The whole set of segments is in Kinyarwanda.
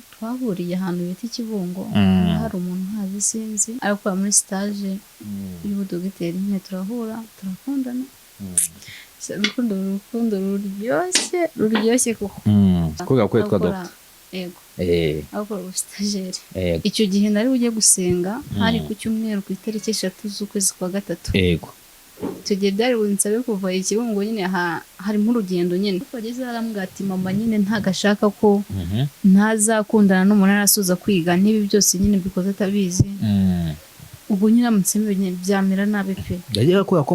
twahuriye ahantu bita Ikibungo hari umuntu ntazi sinzi ariko muri stage y'ubudogiteri nyine turahura turakundana urukundo ruryoshye kuko kuvuga ko yitwa Dr. Yego akora ubustageri icyo gihe nari ugiye gusenga hari ku cyumweru ku itariki 3 z'ukwezi kwa gatatu yego tugiye byari bunsabe kuva Ikibungo nyine harimo urugendo nyine twageze arambwira ati mama nyine ntagashaka ko ntazakundana n'umuntu arasuza kwiga n'ibi byose nyine bikoze atabizi ubwo nyine amutseme byamera nabi pe yagiye ko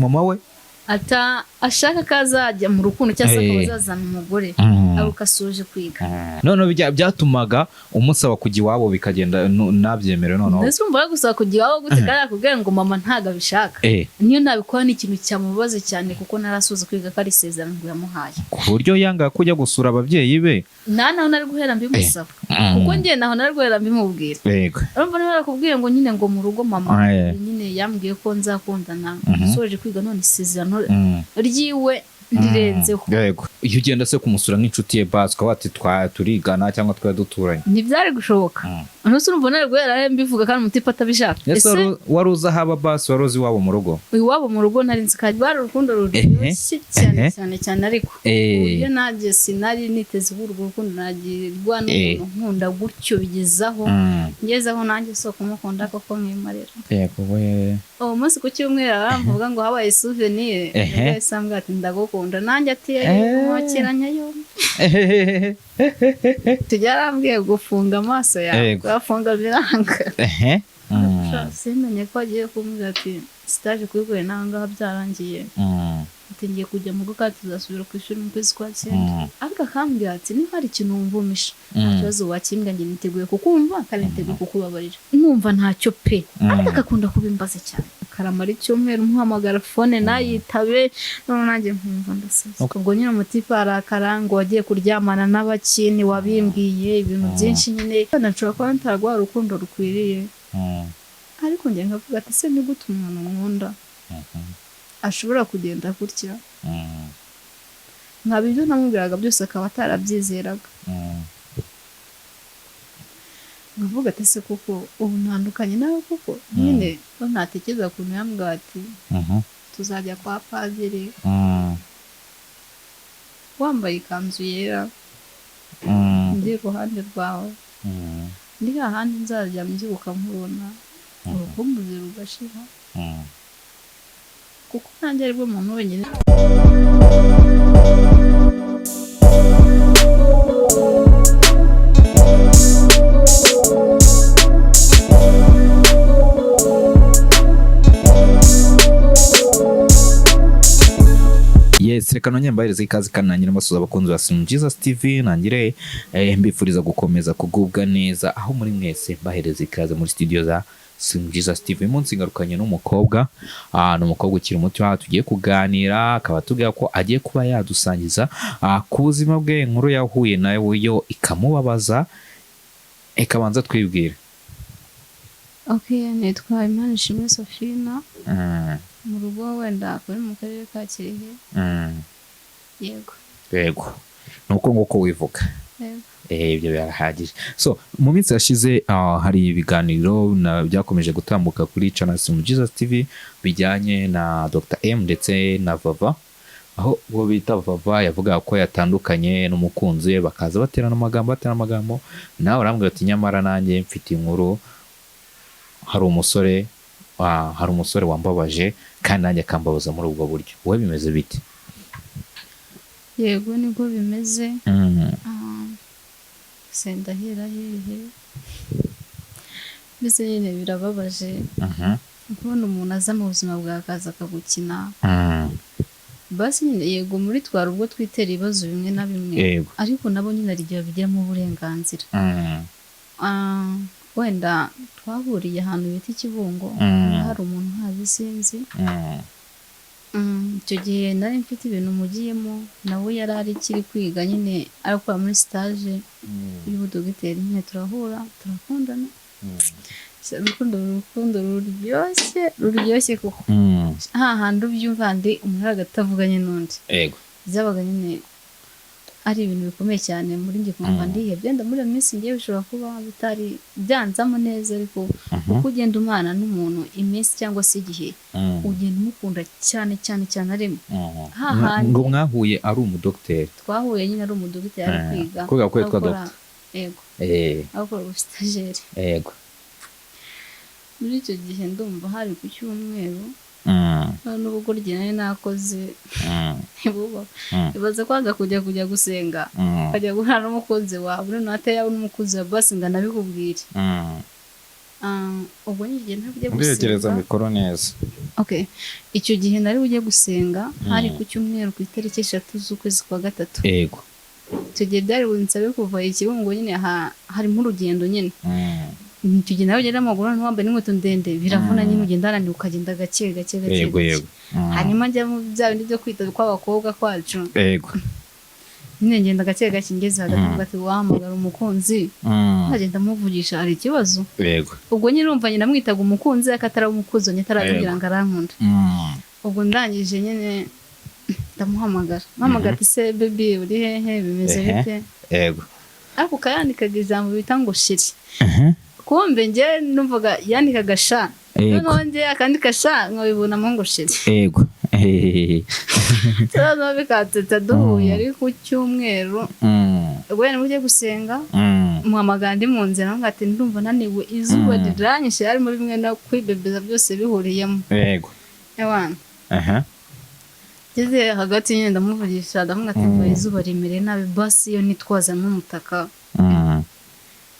mama we ata ashaka kazajya mu rukundo cyangwa akabazazana umugore aruka soje kwiga none byatumaga umusaba kujya iwabo bikagenda nabyemere none ndetse umva gusaba kujya iwabo gute kandi akubwira ngo mama ntaga bishaka niyo nabikora n'ikintu cyamubaze cyane kuko narasuza kwiga ko ari isezerano ngo yamuhaye ku buryo yanga kujya gusura ababyeyi be naho nari guhera mbimusaba kuko ngiye naho nari guhera mbimubwira yego urumva niba barakubwiye ngo nyine ngo mu rugo mama nyine yambwiye ko nzakundana soje kwiga none isezerano ryiwe ndirenzeho yego iyo ugenda se kumusura nk'inshuti ye baswa wati turigana cyangwa twari duturanye ntibyari gushoboka nose urumva nari guhera mbivuga kandi umutipa atabishaka ese wari uza haba basi wari uzi iwabo mu rugo iwabo mu rugo nari nzi kandi bari urukundo ruryoshye cyane ariko iyo nagiye sinari niteze urwo rukundo nagirwa n'umuntu nkunda gutyo bigezaho ngezaho nanjye so kumukunda koko mwimarira yego we umunsi ku cyumweru aramvuga ngo habaye souvenir yasambwa ati ndagukunda nanjye ati wakiranya yo tujarambwiye gufunga amaso yawe bafunga biranga simenye ko agiye kumbwira ati stage kuri nanga byarangiye ati ngiye kujya mu rugo kandi tuzasubira ku ishuri mu kwezi kwa 9 ariko akambwira ati niba hari ikintu wumvumisha ikibazo wakimbwa nge niteguye kukumva kandi niteguye kukubabarira numva ntacyo pe ariko akakunda kubimbaza cyane karamara icyumweru muhamagara phone nayitabe none nanjye nkumva ndasaza ubwo nyine umutipa arakarango wagiye kuryamana n'abakini wabimbwiye ibintu byinshi nyine nashobora kuba ntaragwa urukundo rukwiriye ariko nge nkavuga ati se ni gute umuntu nkunda ashobora kugenda gutya nkabibyo namubwiraga byose akaba atarabyizeraga ngavuga ati se kuko ubu ntandukanye nawe kuko nyine ntatekereza ukuntu yambwira ati tuzajya kwa padiri wambaye ikanzu yera ndi iruhande rwawe ndi ahandi nzajya mbyibuka nkubona urukumbuzi rugashira kuko nanjye aribwo muntu wenyine yes reka nonye mbahereza ikaze kandi nangire mbasuza abakunzi ba Slim Jesus TV nangire mbifuriza gukomeza kugubwa neza aho muri mwese mbahereza ikaze muri studio za Slim Jesus TV munsi ngarukanye n'umukobwa n'umukobwa ukiri muto tugiye kuganira akaba tugira ko agiye kuba yadusangiza ku buzima bwe inkuru yahuye nayo yo ikamubabaza ikabanza twibwira. Okay, nitwa Imanishimwe Sofina mu rugo wenda kuri mu karere ka Kirehe. Yego nuko nguko wivuga. Ibyo birahagije. So mu minsi yashize hari ibiganiro byakomeje gutambuka kuri channel Slim Jesus TV bijyanye na Dr. M ndetse na Vava, aho bo bita Vava yavuga ko yatandukanye n'umukunzi we bakaza baterana amagambo nawe urambwira ati nyamara nanjye mfite inkuru hari umusore wambabaje kandi nanjye akambabaza muri ubwo buryo. Wowe bimeze bite? Yego niko bimeze. Sendahira hehe mbese nyine birababaje kubona umuntu aza mu buzima bwa kaza akagukina. Basi nyine yego muri twara ubwo twitera ibibazo bimwe na bimwe ariko nabo nyine ari igihe bigiramo uburenganzira. Wenda twahuriye ahantu bita Ikibungo hari umuntu ntazi sinzi. Icyo gihe nari mfite ibintu mugiyemo nawe yari ari kiri kwiga nyine arakora muri stage y'ubudogiteri nyine turahura turakundana. urukundo ruryoshye kuko hahandi ubyumva ndi umuntu agatavuganye n'undi. Yego byabaga nyine ari ibintu bikomeye cyane muri njye kumva ndihebye wenda muri iyo minsi ngiye bishobora kuba bitari byanzamo neza ariko uko ugenda umwana n'umuntu iminsi cyangwa se igihe ugenda umukunda cyane cyane cyane arimo hahandi ngo mwahuye ari umudogiteri twahuye nyine ari umudogiteri ari kwiga kuvuga ko yitwa dogita yego akora ubusitageri yego muri icyo gihe ndumva hari ku cyumweru n'ubwo nari nakoze ntibuba ibaze kwanga kujya gusenga ukajya guhura n'umukunzi wawe none ateye n'umukunzi wa basi ngo anabikubwire ubwo n'igihe ntabwo ujya gusenga ndiregereza mikoro neza icyo gihe nari ujye gusenga hari ku cyumweru ku itariki 3 z'ukwezi kwa gatatu yego icyo gihe byari bunsabe kuva ikibungo nyine harimo urugendo nyine icyo gihe nawe ugenda amaguru wambaye n'inkweto ndende biravuna nyine ugenda ananiwe ukagenda gake yego hanyuma njya mu bya bindi byo kwita kw'abakobwa kwacu yego nyine ngenda gake ngeze hagati ati wahamagara umukunzi nkagenda muvugisha hari ikibazo yego ubwo nyine urumva nyine namwitaga umukunzi akatari umukunzi nyine atarabwira ngo arankunda ubwo ndangije nyine ndamuhamagara ati se baby uri hehe bimeze bite yego ariko kayandikaga ijambo bita ngo shiri kumbe njye numvaga yandikaga sha noneho njye akandika sha nkabibonamo ngo shiri yego noneho bikateta duhuye ari ku cyumweru ubwo yari mujye gusenga muhamagara ndi mu nzira ati ndumva naniwe izuba riranyishe harimo bimwe no kwibebeza byose bihuriyemo yego ngeze hagati nyine ndamuvugisha ndamubwira ati izuba rimere nabi basi iyo nitwaza n'umutaka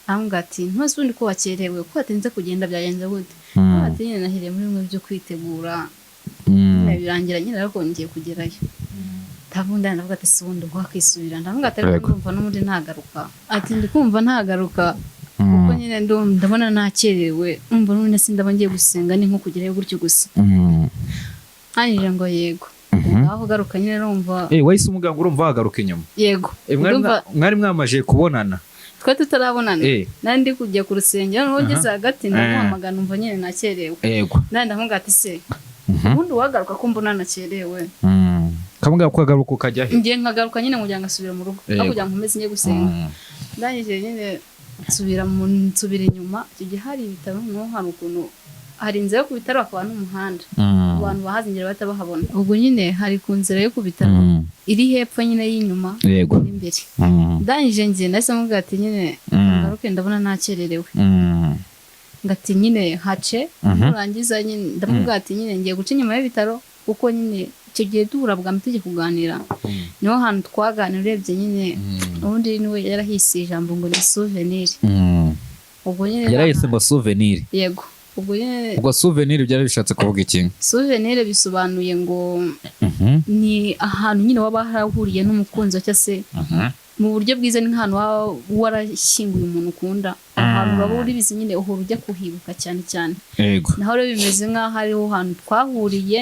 avuga ati ntose ubundi ko wakerewe ko watinze kugenda byagenze gute ati nyine nahiriye muri bimwe byo kwitegura birangira nyine ariko ngiye kugerayo ndavuga ndavuga ati si ubundi wakwisubira ndavuga ati ariko ndumva n'ubundi ntagaruka ati ndi kumva ntagaruka kuko nyine ndabona nakerewe umva n'ubundi sindaba ngiye gusenga ni nko kugerayo gutyo gusa hanyuma ngo yego aho garuka nyine numva wahise umuganga urumva wagaruka inyuma yego mwari mwamaje kubonana twe tutarabonana nari ndi kujya ku rusengero noneho ngeze hagati ndamuhamagara numva nyine nakerewe yego nandi ndavuga ati se ubundi wagaruka ko mbona nakerewe kamuga ko agaruka ukajya he ngiye nkagaruka nyine ngo njya ngasubira mu rugo aho kugira ngo nkomeze njye gusenga ndangije nyine nsubira inyuma icyo gihe hari ibitaro noneho hari ukuntu hari inzira yo ku bitaro hakaba n'umuhanda abantu bahazingira bahita bahabona ubwo nyine hari ku nzira yo ku bitaro iri hepfo nyine y'inyuma n'imbere ndangije ngiye nahise mubwira ati nyine ngaruke ndabona nakererewe ngati nyine hace nurangiza nyine ndamubwira ati nyine ngiye guca inyuma y'ibitaro kuko nyine icyo gihe duhura bwa mbere kuganira niho hantu twaganira urebye nyine ubundi niwe yarahise ijambo ngo ni souvenir ubwo nyine yarahise ngo souvenir yego ubwo souvenir byari bishatse kuvuga iki souvenir bisobanuye ngo ni ahantu nyine waba harahuriye n'umukunzi cyangwa se mu buryo bwiza ni nk'ahantu warashyinguye umuntu ukunda ahantu waba uri bizi nyine uhora ujya kuhibuka cyane cyane naho rero bimeze nk'aho ariho hantu twahuriye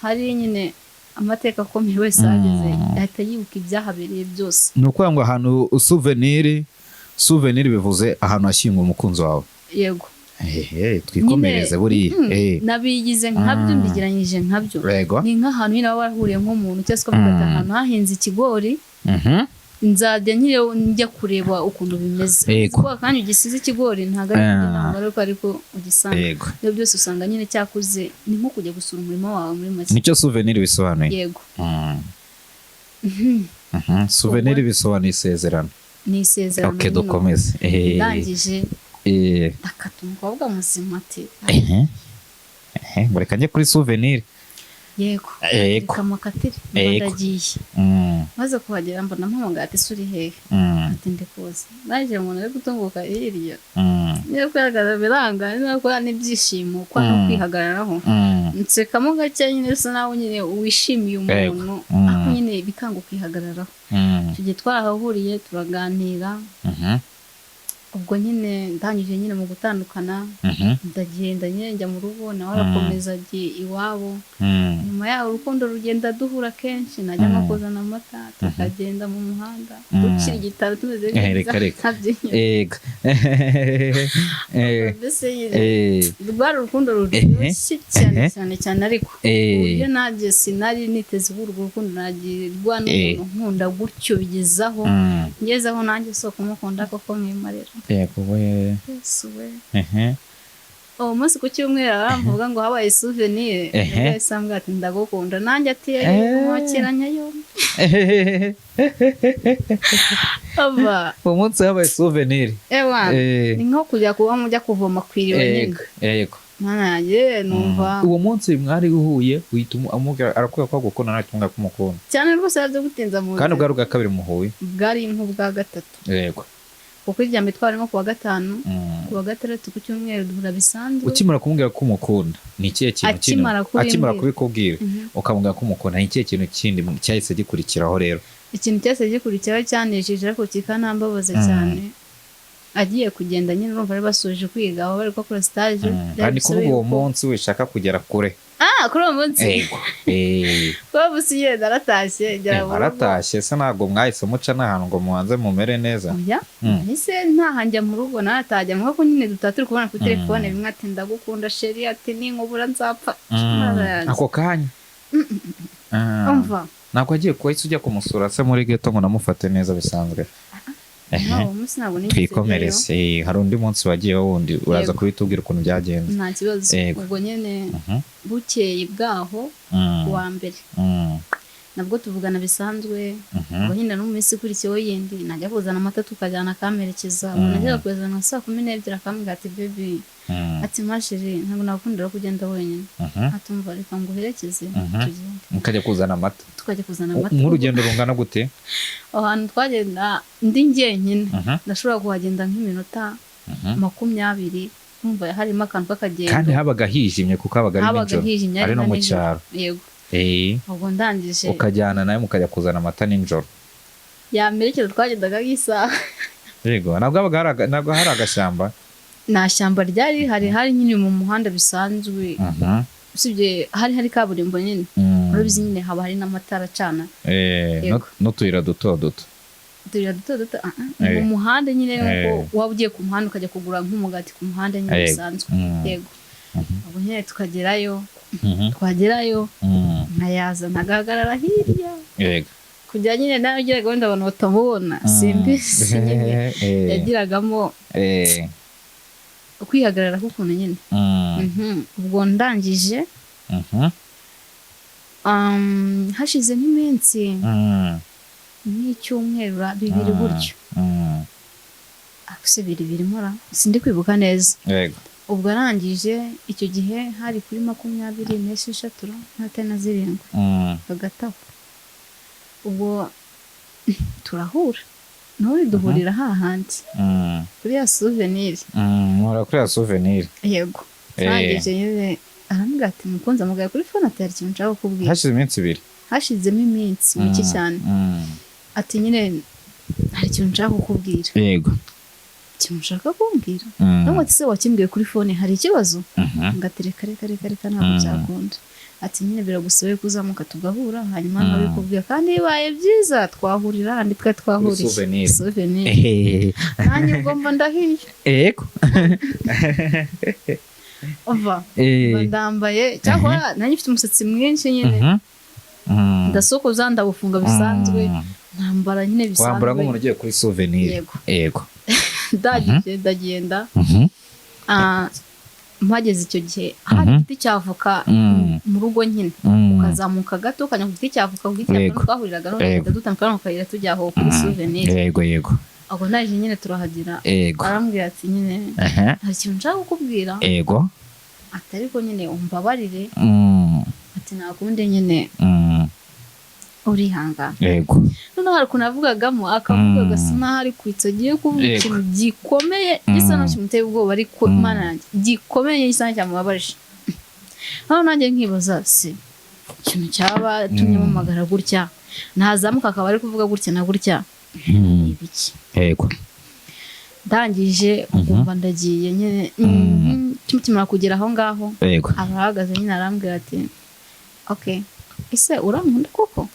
hari nyine amateka akomeye wese ahageze ahita yibuka ibyahabereye byose ni ukuvuga ngo ahantu souvenir bivuze ahantu hashyinguye umukunzi wawe yego twikomereze buriya nabigize nkabyo mbigeranyije nkabyo ni nk'ahantu nyine waba warahuriye nk'umuntu cyangwa se ukavuga ahantu hahinze ikigori nzajya nyine njya kureba ukuntu bimeze kuko kandi ugisize ikigori ntabwo ari inama ariko ugisanga ibyo byose usanga nyine cyakuze ni nko kujya gusura umurimo wawe muri make nicyo souvenir bisobanuye yego souvenir bisobanuye isezerano ni isezerano okay dukomeze ndangije akata umukobwa muzima ati ngo reka njye kuri souvenir yego kamakatire ndagiye maze kuhagera mbona mpamagara ati suri hehe ati ndikuze naje umuntu ari gutunguka hirya niyo kwihagarara biranga niyo ko n'ibyishimo kwa no kwihagararaho nsekamo gake nyine bisa naho nyine wishimiye umuntu ako nyine bikanga kwihagararaho tugiye twarahahuriye turaganira ubwo nyine ndangije nyine mu gutandukana ndagenda nyine njya mu rugo nawe arakomeza agiye iwabo nyuma nyuma yaho urukundo rugenda duhura kenshi najya nko kuzana amata tukagenda mu muhanda dukira igitaro tumeze reka ega rwari urukundo ruryoshye cyane ariko uburyo nanjye sinari niteze urwo rukundo nagirwa n'umuntu nkunda gutyo bigezaho ngezeho nanjye soko kumukunda koko mwimarira yego we umunsi ku cyumweru aramvuga ngo habaye souvenir wese ambwira ati ndagukunda nanjye ati mwakiranya yo umunsi habaye souvenir ni nko kujya kuba mujya kuvoma kwiriwe nyine yego nanjye numva uwo munsi mwari uhuye uhita amubwira arakwiye ko agukunda nta kimwe kumukunda cyane rwose yabyo gutinza mu kandi bwari ubwa kabiri muhuye bwari nk'ubwa gatatu yego kuko irya mbere twari nko kuwa gatanu kuwa gatandatu ku cyumweru duhura bisanzwe ukimara kumubwira ko umukunda ni ikihe kintu kindi akimara kubikubwira ukamubwira ko umukunda ni ikihe kintu kindi cyahise gikurikiraho rero ikintu cyahise gikurikiraho cyanejeje ariko kikanambabaza cyane agiye kugenda nyine urumva bari basoje kwiga aho bari gukora stage kandi kuri uwo munsi wishaka kugera kure kuri uwo munsi yego kuba busiye daratashye aratashye se ntabwo mwahise muca n'ahantu ngo mubanze mumere neza ese ntahanjya mu rugo naratajya mu ko nyine turi kubona kuri telefone bimwe ati ndagukunda sheri ati ninkubura nzapfa ako kanya umva ntabwo agiye kuhise ujya kumusura se muri geto ngo namufate neza bisanzwe twikomereze hari undi munsi wagiyeho wundi uraza kubitubwira ukuntu byagenze nta kibazo ubwo nyine bukeye bwaho kuwa mbere nabwo tuvugana bisanzwe ubwo nyine no mu minsi ikurikiyeho yindi najya kuzana amata tukajyana akamerekeza najyaga kuzana saa 12 akambwira ati baby ati mashiri ntabwo nakundira kugenda wenyine atumva reka nguherekeze tugende mukajya kuzana amata tukajya kuzana amata nk'urugendo rungana gute ahantu twagenda ndi njyenyine ndashobora kuhagenda nk'iminota 20 numva harimo akantu k'akagendo kandi habaga hijimye kuko habaga ari no mu cyaro yego ubwo ndangije ukajyana nawe mukajya kuzana amata nijoro yamerekeza twagendaga nk'isaha yego ntabwo hari agashyamba nta shyamba ryari hari nyine mu muhanda bisanzwe usibye hari kaburimbo nyine urabizi nyine haba hari n'amatara acana n'utuyira duto duto mu muhanda nyine nuko waba ugiye ku muhanda ukajya kugura nk'umugati ku muhanda nyine bisanzwe yego ubwo nyine twagerayo nkayaza nagahagarara hirya yego kujya nyine nawe ugira gahunda abantu batamubona simbisi nyine yagiragamo kwihagarara k'ukuntu nyine ubwo ndangije hashize nk'iminsi nk'icyumweru 2 buryo akuse 2 mora sindi kwibuka neza ubwo arangije icyo gihe hari kuri 26 na 7 hagataho ubwo turahura none duhurira hahandi kuri ya souvenir yego twangije nyine arambwira ati mukunze amugaya kuri phone ati hari ikintu nshaka kukubwira hashizemo iminsi mike cyane ati nyine hari ikintu nshaka kukubwira yego ikintu nshaka kumbwira ntabwo ati se wakimbwiye kuri phone hari ikibazo ngatereka reka ntabwo byakunda ati nyine biragusabe kuzamuka tugahura hanyuma nkabikubwira kandi bibaye byiza twahurira handi twahuriye souvenir nanjye ugomba ndahiye yego ova ndambaye cyangwa nanjye mfite umusatsi mwinshi nyine ndasokoza ndabufunga bisanzwe ntambara nyine bisanzwe wambara nk'umuntu ugiye kuri souvenir yego ndagenda mpageze icyo gihe hari igiti cy'avoka mu rugo nyine ukazamuka gato ukajya ku giti cy'avoka ku giti cy'avoka twahuriraga none dutandukana mu kayira tujya aho kuri souvenir yego aho naje nyine turahagira arambwira ati nyine hari ikintu nshaka kukubwira yego ati ariko nyine umbabarire ati nakundi nyine urihangana yego noneho hari ukuntu avugagamo akavuga gasa n'aho ari kwitsa agiye kuvuga ikintu gikomeye gisa n'aho kimuteye ubwoba ariko imana yanjye gikomeye gisa n'aho cyamubabaje noneho nanjye nkibaza se ikintu cyaba tumye mumagara gutya nazamuka akaba ari kuvuga gutya na gutya ibiki yego ndangije ngumva ndagiye nyine kimara kugera aho ngaho yego arahagaze nyine arambwira ati okay ese urankunda koko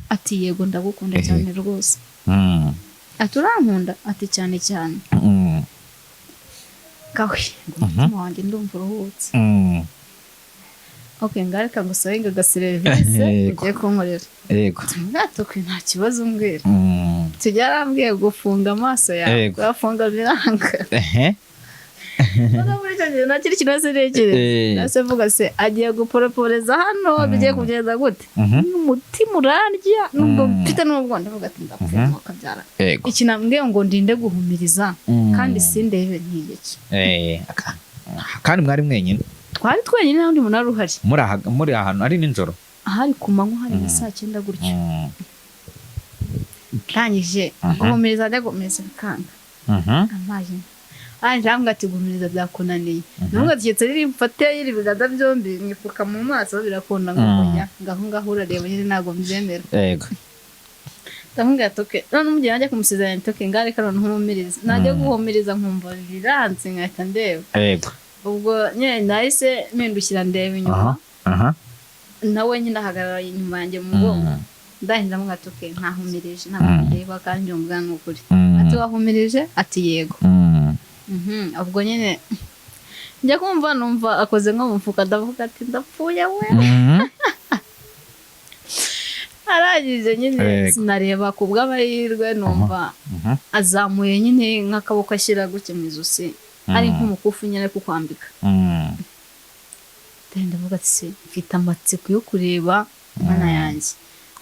ati yego ndagukunda cyane rwose ati urankunda ati cyane cyane kawe umutima wanjye ndumva uruhutse okay ngareka ngusabe ngo gaservice ugiye kunkorera yego ngatoke nta kibazo mbwira tujarambwiye gufunga amaso yawe gafunga biranga Nona muri cyane nakiri kinase rekere nase vuga se agiye guporoporeza hano bigiye kugenda gute umutima urarya nubwo mfite nubwo ndavuga ati ndapfuye akabyara iki nambwiye ngo ndinde guhumiriza kandi sindebe ntiyeki kandi mwari mwenyine twari twenyine n'undi muntu ari uhari muri ahantu ari ninjoro ahari ku manywa hari na saa 9 gutyo kanyije guhumiriza ndagomeza bikanga amaje njambwa ati guhumiriza byakunaniye nubwo tigetse riri mfate yiri bigada byombi nyifuka mu maso birakunda ngonya ngaho urareba nyine nago mbyemera yego ndamubwira toke none umugeni ajya kumusezeranya toke ngare kano ntumumiriza najya guhumiriza nkumva biranze nkahita ndeba yego ubwo nyine nahise mpindukira ndeba inyuma nawe nyine ahagarara inyuma yanjye mu mugongo ndahinda mu gatoke ntahumirije ndeba kandi umubwira n'ukuri ati wahumirije ati yego ubwo nyine njya kumva numva akoze nko mu mfuka ndavuga ati ndapfuye we arangije nyine sinareba ku bw'amahirwe numva azamuye nyine nk'akaboko ashyira gutya mu ijosi ari nk'umukufu nyine ku kwambika ndavuga ati se mfite amatsiko yo kureba mana yanjye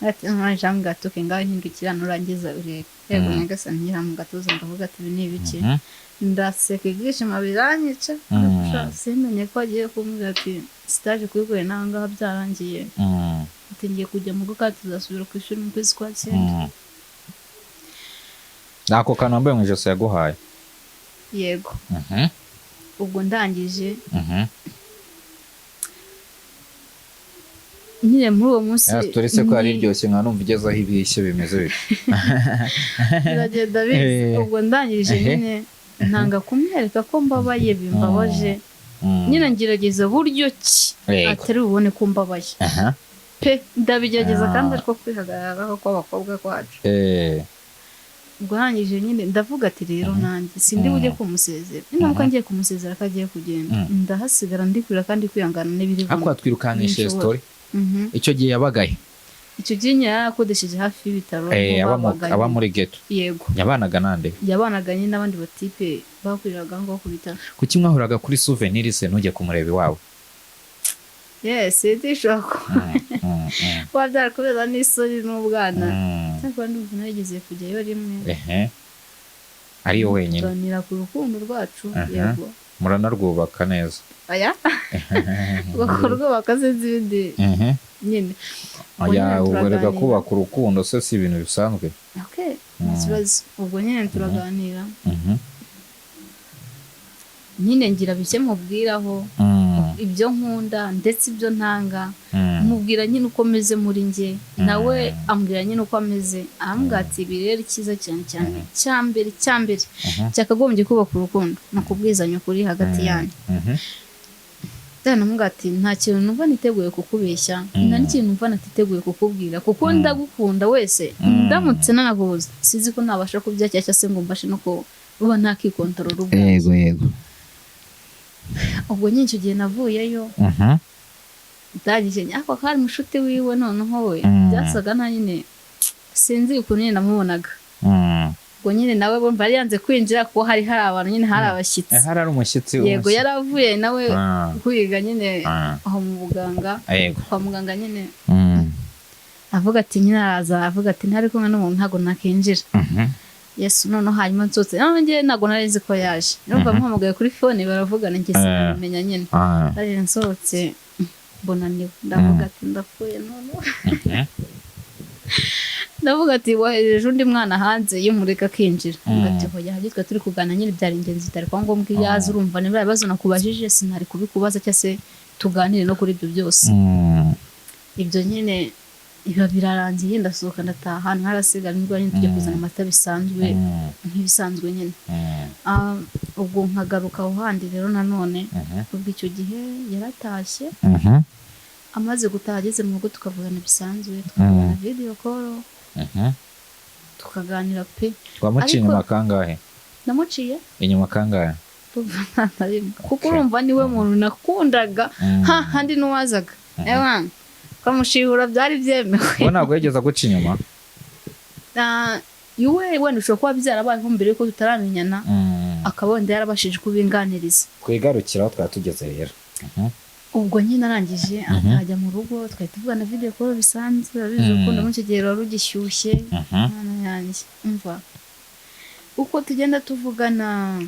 ati njambwa gatoke ngaho hindukira nurangiza urebe yego nyagasani nyira mu gatuza ndavuga ati ibi ni ibiki ndaseka ibyishimo biranyica simenye ko agiye kumbwira ati stage kuyikore nangaha byarangiye ati ngiye kujya mu rugo kandi tuzasubira ku ishuri mu kwezi kwa 9 nako kantu wambaye mu ijosi yaguhaye yego ubwo ndangije nyine muri uwo munsi turetse ko ari iryoshye nka numva igezaho ibishye bimeze bite biragenda bizi ubwo ndangije nyine ntanga kumwereka ko mbabaye bimbabaje nyine ngerageza buryo ki atari ubone ko mbabaye pe ndabigerageza kandi ariko kwihagararaho kw'abakobwa kwacu ubwo nangije nyine ndavuga ati rero nanjye sindi bujye kumusezera ntabwo ngiye kumusezera ko agiye kugenda ndahasigara ndikurira kandi kwihangana n'ibiri ako atwirukanishe story icyo gihe yabagaye icyo gihe yarakodesheje hafi y'ibitaro aba muri ghetto yego yabanaga nande yabanaga nyine n'abandi batipe bakuriraga ngo ku bitaro kuki mwahuraga kuri souvenir se ntujye kumureba iwawe yes ndishaka wabyara kubera n'isori n'ubwana cyangwa ndumva narigeze kujyayo rimwe ariyo wenyine tuganira ku rukundo rwacu yego muranarwubaka neza aya rwubaka se izindi nyine ubereka kubaka urukundo se si ibintu bisanzwe okay ikibazo ubwo nyine turaganira nyine ngira bike mubwiraho ibyo nkunda ndetse ibyo ntanga mubwira nyine uko meze muri nge nawe ambwira nyine uko ameze ambwira ati birere cyiza cyane cyane cyambere cyakagombye kubaka urukundo nakubwizanya ukuri hagati yanyu Dana mugati nta kintu numva niteguye kukubeshya nta n'ikintu numva natiteguye kukubwira kuko ndagukunda wese ndamutse nanaguza sizi ko nabasha kubya cyashya se ngo mbashe no ko uba ntakikontorora ubwo yego ubwo nyinshi gihe navuyeyo ndagije nyako kari mushuti wiwe noneho we byasaga nta nyine sinzi ukuntu nyine namubonaga ubwo nyine nawe bumva ari yanze kwinjira kuko hari abantu nyine hari abashyitsi hari ari umushyitsi yego yaravuye nawe kwiga nyine aho mu buganga kwa muganga nyine avuga ati nyine araza avuga ati ntari kumwe n'umuntu ntago nakinjira Yesu noneho hanyuma nsotse none ntago narizi ko yaje numva mpamagaye kuri phone baravugana njye simenya nyine ari nsotse mbona ni ndavuga ati ndapfuye none ndavuga ati wahereje undi mwana hanze yumureka kinjira ngati hoya hagitwa turi kugana nyine byari ingenzi itari kwa ngombwa yaza urumva niba ibibazo nakubajije sinari kubikubaza cyase tuganire no kuri ibyo byose ibyo nyine iba birarangiye ndasohoka ndataha ntarasiga nibwo nyine tujya kuzana amata bisanzwe nk'ibisanzwe nyine ubwo nkagaruka aho handi rero nanone ubwo icyo gihe yaratashye amaze gutaha ageze mu rugo tukavugana bisanzwe tukavugana video call tukaganira pe. Wamuciye inyuma kangahe? Namuciye inyuma kangahe? kuko urumva niwe muntu nakundaga handi n'uwazaga ewa kamushihura byari byemewe. Ubona ntabwo yageza guca inyuma? Yuwe wenda ushobora kuba byarabaye nko mbere yuko tutaramenyana akaba wenda yarabashije kubinganiriza. Kwigarukiraho twari tugeze rero. Ubwo nyine arangije akajya mu rugo twari tuvugana video call bisanzwe abizi urukundo muri icyo gihe rugishyushye. Mwana yanjye umva uko tugenda tuvugana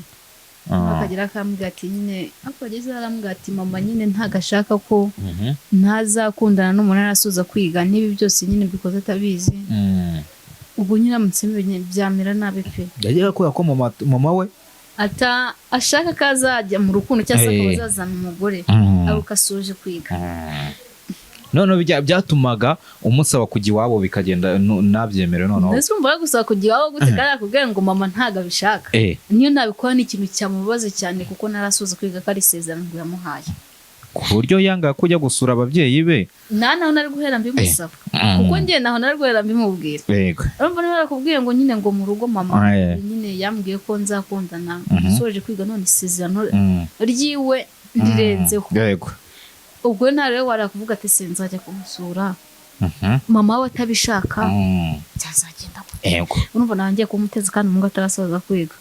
akagira akambwira ati nyine akageze arambwira ati mama nyine ntagashaka ko ntazakundana n'umuntu arasuza kwiga n'ibi byose nyine bikoze atabizi. Ubwo nyine amutseme byamera nabi pe. Yagira ko mama we ata ashaka kazajya mu rukundo cyangwa se akazazana umugore arukasoje kwiga. None byatumaga umusaba kujya iwabo bikagenda nabyemere noneho. Ndetse umva gusaba kujya iwabo gute kandi akubwira ngo mama ntaga bishaka. Niyo nabikora ni ikintu cyamubaze cyane kuko narasuza kwiga ko ari isezerano ngo yamuhaye. Ku buryo yanga kujya gusura ababyeyi be. Naho nari guhera mbimusaba. Kuko ngiye naho nari guhera mbimubwira. Yego. Urumva narakubwiye ngo nyine ngo mu rugo mama nyine yambwiye ko nzakundana soje kwiga none isezerano ryiwe ndirenzeho. Yego. Ubwo ntare warakuvuga ati sinzajya kumusura. Mama we atabishaka cyazagenda. Yego. Urumva nangiye kumuteza kandi umuntu atarasoza kwiga.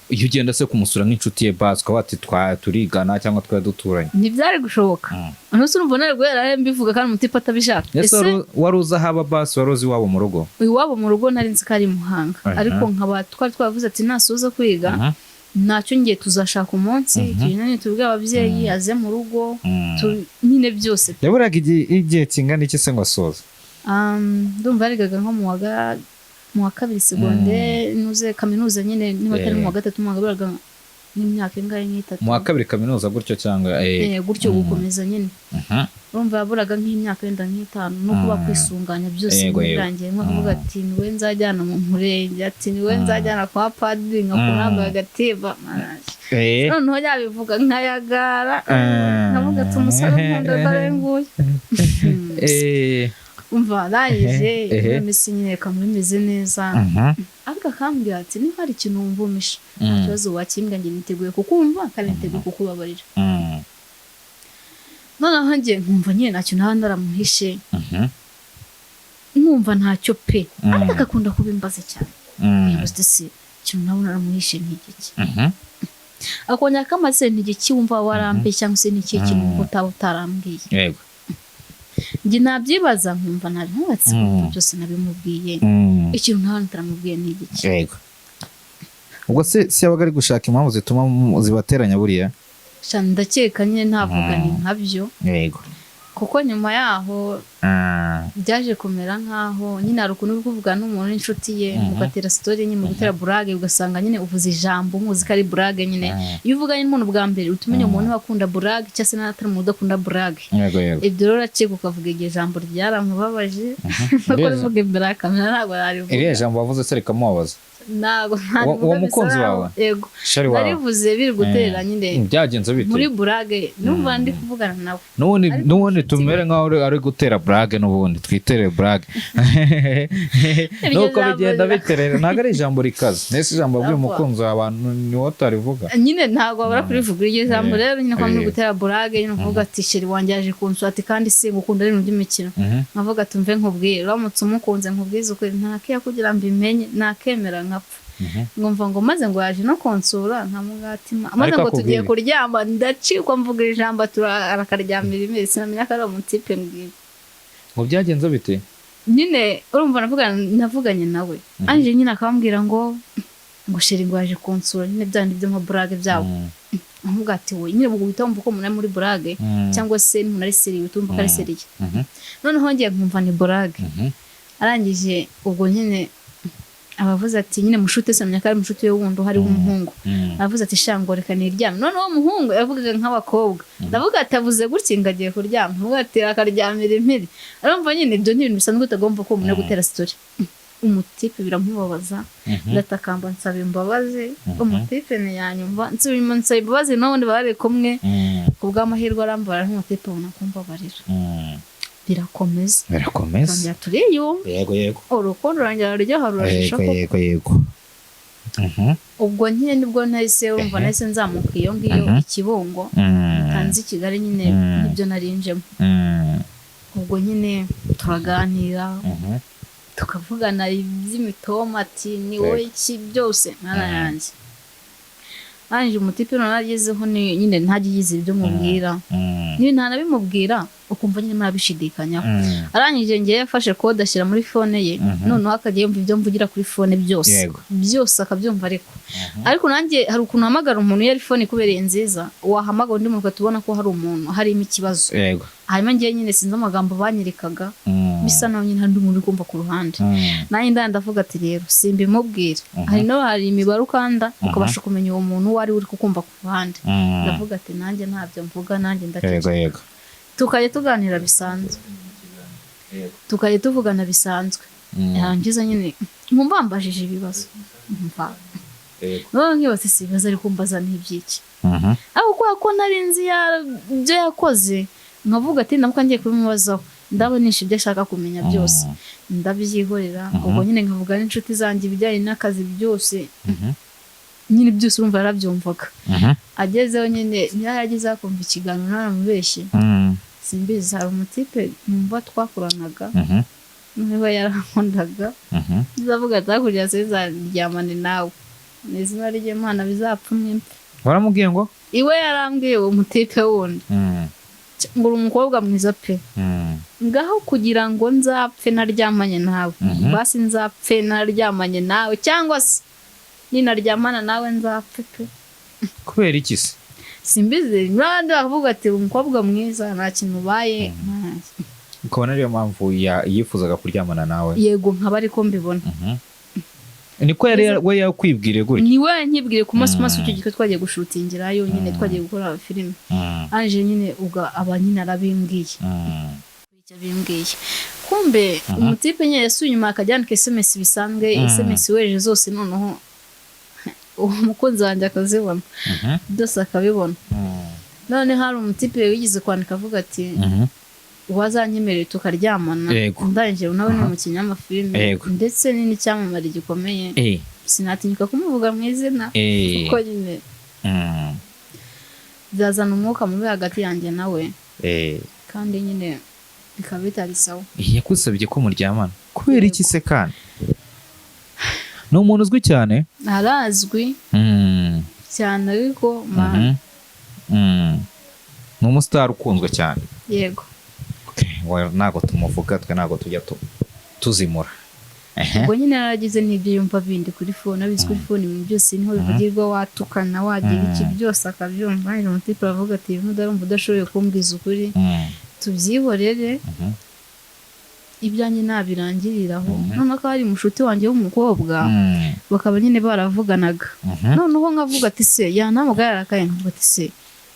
Iyo ugenda se kumusura nk'inshuti ye basi ukaba wati turigana cyangwa twari duturanye. Ntibyari gushoboka. Nose urumva nari guhera mbivuga kandi umutipa atabishaka. Ese wari uza haba basi wari uzi iwabo mu rugo? Iwabo mu rugo nari nzi ko ari Muhanga. Ariko nkaba twari twavuze ati nasoza kwiga ntacyo ngiye tuzashaka umunsi ikintu tubwire ababyeyi aze mu rugo nyine byose. Yaburaga igihe kingana iki se ngo asoza? Ndumva arigaga nko mu wa kabiri secondaire nuze kaminuza nyine niba atari mu wa gatatu mu wagaburaga n'imyaka ingahe nk'itatu. Mu wa kabiri kaminuza gutyo cyangwa gutyo gukomeza nyine. Urumva yaburaga nk'imyaka wenda nk'itanu no kuba kwisunganya byose birangiye nko kuvuga ati niwe nzajyana mu murenge ati niwe nzajyana kwa padiri nkakuramba agateba maraje. Noneho yabivuga nkayagara nkavuga ati umusore nkunda ndarenguye. Umva rayije imisi nyine kamumeze neza. Ariko akambwira ati niba hari ikintu wumvumisha ikibazo wakimbwa nge niteguye kukumva kandi niteguye kukubabarira. Noneho ngiye nkumva nyine ntacyo nawe ndaramuhishe nkumva ntacyo pe ariko akakunda kubimbaza cyane. Nibaze se ikintu nawe naramuhishe n'igiki akongera kamaze n'igiki wumva warambe cyangwa se n'iki kintu utaba utarambwiye. Yego. Ngi nabyibaza nkumva nari nkubatse byose nabimubwiye ikintu nawe ntaramubwiye n'igiki. Yego. Ubwo se yabaga ari gushaka impamvu zituma zibateranya buriya? Ndakeka nyine ntavuga ni nkabyo. Yego. Kuko nyuma yaho byaje kumera nkaho nyine ari ukuntu kuvuga n'umuntu n'inshuti ye mugatera story nyine mugutera burage ugasanga nyine uvuze ijambo muzi ko ari burage nyine. Iyo uvuga nyine umuntu bwa mbere utumenya umuntu wakunda burage cyangwa se n'atari umuntu udakunda burage. Yego. Ibyo rero acika ukavuga iryo jambo ryaramubabaje nuko rivuga imbere akamera ntabwo arivuga. Iriya jambo wavuze se rikamubabaza? Ntabwo uwo mukunzi wawe? Yego. Shari wawe? Narivuze biri gutera nyine. Byagenze bite? Muri burage numva ndi kuvugana nawe. Nubundi tumere nkaho ari gutera burage n'ubundi twitere burage. Nuko bigenda biterera ntabwo ari ijambo rikaze. Nese ijambo bw'uyu mukunzi w'abantu ni wowe utarivuga. Nyine ntabwo abara kurivuga iryo jambo rero nyine kwa muri gutera burage nyine kuvuga ati sheri wanjye yaje kunsura ati kandi se ngukunda ibintu by'imikino. Nkavuga ati mve nkubwire uramutse umukunze nkubwize ukuri ntakiya kugira mbimenye nakemera nkapfa. Ngumva ngo maze ngo yaje no konsura nkamugatima maze ngo tugiye kuryamba ndacikwa mvuga ijambo arakaryamira imiri sinamenya ko ari umutipe mbwira. Ngo byagenze bite? Nyine urumva navuganye nawe anje nyine akambwira ngo sheri ngo yaje konsura nyine byandi by'ama burage byabo. Nkavuga ati we nyine ubwo bitamva ko umuntu muri burage cyangwa se umuntu ari seriye utumva ko ari seriye. Noneho ngiye nkumva ni burage. Arangije ubwo nyine abavuze ati nyine mushuti se amenya ko ari mushuti we wundi hari w'umuhungu. Avuze ati shango reka niryame. None uwo muhungu yavugaga nk'abakobwa. Ndavuga ati avuze gutya ngagiye kuryama. Avuga ati akaryamira impiri. Arumva nyine ibyo ni ibintu bisanzwe utagomba ko umuntu gutera story. Umutipe biramubabaza. Ndatakamba nsaba imbabazi. Umutipe ne yanyumva nsubima nsaba imbabazi n'ubundi bari kumwe. kubw'amahirwe arambara nk'umutipe ubona kumbabarira birakomeza birakomeza turiyumva yego urukundo rurangira ruryoha rurashisha ko yego ubwo nyine nibwo nahise urumva nahise nzamuka iyo ngiyo ikibungo tanzi Kigali nyine nibyo narinjemo ubwo nyine turaganira tukavugana iby'imitoma ati ni wowe iki byose narayanjye arangije umutipe naragezeho nyine ntagize ibyo mubwira niba ntanabimubwira ukumva nyine murabishidikanyaho arangije ngiye yafashe kode ashyira muri fone ye noneho akajya yumva ibyo mvugira kuri fone byose akabyumva ariko nanjye hari ukuntu uhamagara umuntu iyo ari fone ikubereye nziza wahamagara undi muntu ukatubona ko hari umuntu harimo ikibazo hanyuma ngiye nyine sinzi amagambo banyerekaga bisa naho nyine hari undi muntu uri kumva ku ruhande nanjye ndavuga ati rero simbimubwira hari imibare ukanda ukabasha kumenya uwo muntu uwo ari uri kukumva ku ruhande ndavuga ati nanjye ntabyo mvuga nanjye ndakeka tukajya tuganira bisanzwe tukajya tuvugana bisanzwe yarangiza nyine mbambajije ibibazo none nkibase si ibibazo ari kumbaza n'ibyiki ariko kubera ko nari nzi ibyo yakoze nkavuga ati ndamuka ngiye kubimubazaho ndabonisha ibyo ashaka kumenya byose ndabyihorera ubwo nyine nkavuga n'inshuti zanjye ibijyanye n'akazi byose nyine byose urumva yarabyumvaga agezeho nyine yaragezeho akumva ikiganiro naramubeshye simbizi hari umutipe numva twakoranaga niba yarankundaga nzavuga ati hakurya sinzaryamane nawe ni izina ry'Imana bizapfumye mpe waramubwiye ngo iwe yarambwiye uwo mutipe wundi ngo uri umukobwa mwiza pe ngaho kugira ngo nzapfe naryamanye nawe basi nzapfe naryamanye nawe cyangwa se ninaryamana nawe nzapfe pe kubera iki se simbizi n'abandi bakavuga ati umukobwa mwiza nta kintu ubaye ukabona ariyo mpamvu yifuzaga kuryamana nawe yego nkaba ariko mbibona niko we yakwibwire gutya ni we nkibwire ku maso icyo gihe twagiye gushutingirayo nyine twagiye gukora filime anje nyine ubwo aba nyine arabimbwiye kumbe umutipe nyine yasuye inyuma akajyandika SMS bisanzwe SMS wereje zose noneho uwo mukunzi wanjye akazibona byose akabibona none hari umutipe wigize kwandika avuga ati wazanyemereye tukaryamana ndangije nawe ni umukinnyi w'amafilime ndetse n'icyamamare gikomeye sinatinyuka kumuvuga mu izina kuko nyine byazana umwuka mubi hagati yanjye nawe kandi nyine bikaba bitari sawa yakusabye ko muryamana kubera iki se kandi ni umuntu uzwi cyane arazwi cyane ariko ni umusitari ukunzwe cyane yego ntabwo tumuvuga twe ntabwo tujya tuzimura ubwo nyine yaragize n'ibyo yumva bindi kuri fone abizi kuri fone ibintu byose niho bivugirwa watukana wagira iki byose akabyumva rero umutipe aravuga ati ntudarumva udashoboye kumbwiza ukuri tubyihorere ibyanjye nabirangiriraho noneho ko hari umushuti wanjye w'umukobwa bakaba nyine baravuganaga noneho nkavuga ati se yanamugara akaye nkavuga ati se